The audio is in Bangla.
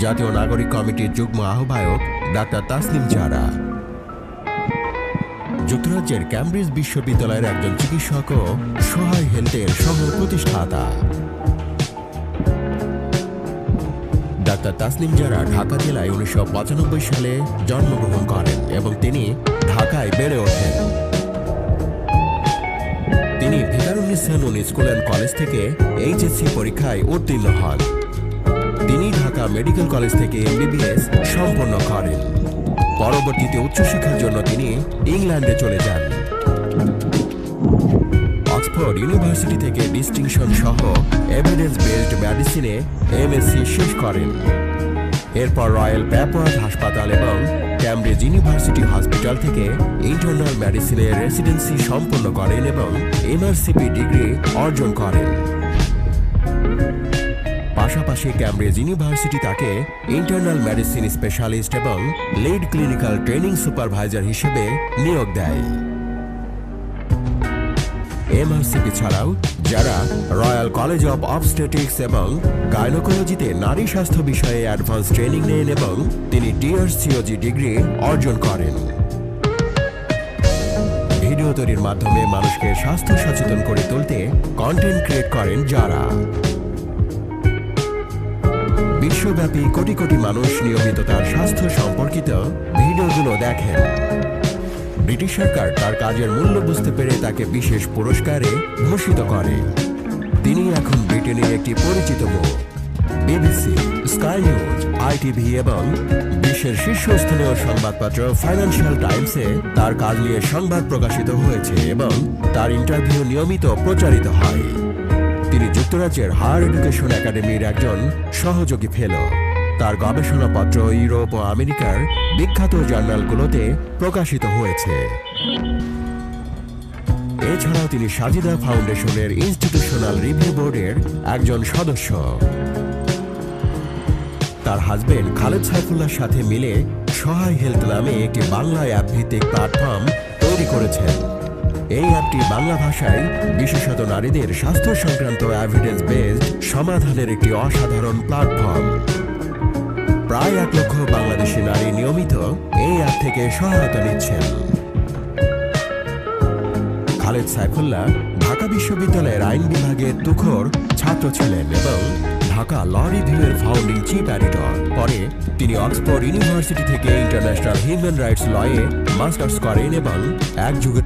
জাতীয় নাগরিক কমিটির যুগ্ম আহ্বায়ক ডাক্তার তাসনিম জারা, যুক্তরাজ্যের ক্যামব্রিজ বিশ্ববিদ্যালয়ের একজন চিকিৎসক ও সহায় হেলথের সহ প্রতিষ্ঠাতা। ডাক্তার তাসনিম জারা ঢাকা জেলায় 1995 সালে জন্মগ্রহণ করেন এবং তিনি ঢাকায় বেড়ে ওঠেন। তিনি ভিকারুন্নিসা নূন স্কুল অ্যান্ড কলেজ থেকে এইচএসসি পরীক্ষায় উত্তীর্ণ হন। তিনি ঢাকা মেডিকেল কলেজ থেকে এমবিবিএস সম্পন্ন করেন। পরবর্তীতে উচ্চশিক্ষার জন্য তিনি ইংল্যান্ডে চলে যান। অক্সফোর্ড ইউনিভার্সিটি থেকে ডিস্টিংশন সহ এভিডেন্স বেসড মেডিসিনে এমএসসি শেষ করেন। এরপর রয়্যাল প্যাপওয়ার্থ হাসপাতাল এবং ক্যামব্রিজ ইউনিভার্সিটি হসপিটাল থেকে ইন্টারনাল মেডিসিনে রেসিডেন্সি সম্পন্ন করেন এবং এমআরসিপি ডিগ্রি অর্জন করেন। পাশাপাশি ক্যামব্রিজ ইউনিভার্সিটি তাকে ইন্টারনাল মেডিসিন স্পেশালিস্ট এবং লিড ক্লিনিক্যাল ট্রেনিং সুপারভাইজার হিসেবে নিয়োগ দেয়। এমআরসিপি ছাড়াও যারা রয়্যাল কলেজ অব অবস্টেটিক্স এবং গাইনোকোলজিতে নারী স্বাস্থ্য বিষয়ে অ্যাডভান্স ট্রেনিং নেন এবং তিনি ডিআরসিওজি ডিগ্রি অর্জন করেন। ভিডিও তৈরির মাধ্যমে মানুষকে স্বাস্থ্য সচেতন করে তুলতে কন্টেন্ট ক্রিয়েট করেন যারা। বিশ্বব্যাপী কোটি কোটি মানুষ নিয়মিত তার স্বাস্থ্য সম্পর্কিত ভিডিওগুলো দেখেন। ব্রিটিশ সরকার তার কাজের মূল্য বুঝতে পেরে তাকে বিশেষ পুরস্কারে ভূষিত করে। তিনি এখন ব্রিটেনের একটি পরিচিত মুখ। বিবিসি, স্কাই নিউজ, আইটিভি এবং বিশ্বের শীর্ষস্থানীয় সংবাদপত্র ফাইন্যান্সিয়াল টাইমসে তার কাজ নিয়ে সংবাদ প্রকাশিত হয়েছে এবং তার ইন্টারভিউ নিয়মিত প্রচারিত হয়। তিনি যুক্তরাজ্যের হায়ার এডুকেশন একাডেমির একজন সহযোগী ফেলো। তার গবেষণাপত্র ইউরোপ ও আমেরিকার বিখ্যাত জার্নালগুলোতে প্রকাশিত হয়েছে। এছাড়াও তিনি সাজিদা ফাউন্ডেশনের ইনস্টিটিউশনাল রিভিউ বোর্ডের একজন সদস্য। তার হাজবেন্ড খালেদ সাইফুল্লাহর সাথে মিলে সহায় হেলথ নামে একটি বাংলা অ্যাপ ভিত্তিক প্ল্যাটফর্ম তৈরি করেছেন। এই অ্যাপটি বাংলা ভাষায় বিশেষত নারীদের স্বাস্থ্য সংক্রান্ত এভিডেন্স বেসড সমাধানের একটি অসাধারণ প্ল্যাটফর্ম। প্রায় 1 লক্ষ বাংলাদেশি নারী নিয়মিত এই অ্যাপ থেকে সহায়তা নিচ্ছেন। খালেদ সাইফুল্লাহ ঢাকা বিশ্ববিদ্যালয়ের আইন বিভাগের তুখোর ছাত্র ছিলেন এবং ঢাকা ল রিভিউয়ের ফাউন্ডিং চিফ এডিটর। পরে তিনি অক্সফোর্ড ইউনিভার্সিটি থেকে ইন্টারন্যাশনাল হিউম্যান রাইটস লয়ে মাস্টার্স করেন এবং এক যুগে